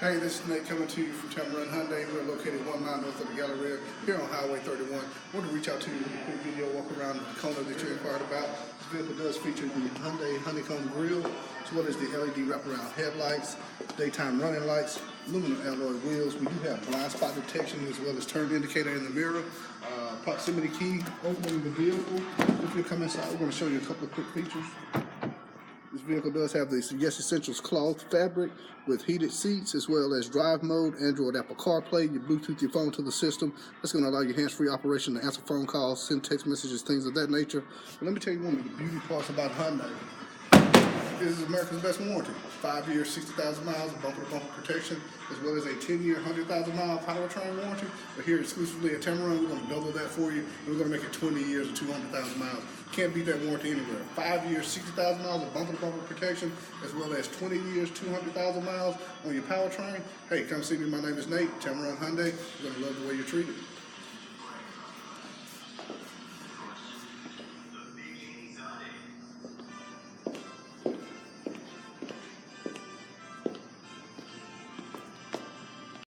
Hey, this is Nate coming to you from Tameron Hyundai. We're located 1 mile north of the Galleria here on Highway 31. I want to reach out to you with a quick video walk around the Kona that you inquired about. This vehicle does feature the Hyundai honeycomb grille, as well as the LED wraparound headlights, daytime running lights, aluminum alloy wheels. We do have blind spot detection as well as turn indicator in the mirror, proximity key opening the vehicle. If you come inside, we're going to show you a couple of quick features. This vehicle does have the Yes Essentials cloth fabric with heated seats, as well as drive mode, Android, Apple CarPlay. You Bluetooth your phone to the system. That's going to allow you hands-free operation to answer phone calls, send text messages, things of that nature. But let me tell you one of the beauty parts about Hyundai. This is America's best warranty. 5 years, 60,000 miles of bumper-to-bumper protection, as well as a 10-year, 100,000-mile powertrain warranty. But here exclusively at Tameron, we're going to double that for you, and we're going to make it 20 years and 200,000 miles. Can't beat that warranty anywhere. 5 years, 60,000 miles of bumper-to-bumper protection, as well as 20 years, 200,000 miles on your powertrain. Hey, come see me. My name is Nate, Tameron Hyundai. You're going to love the way you're treated.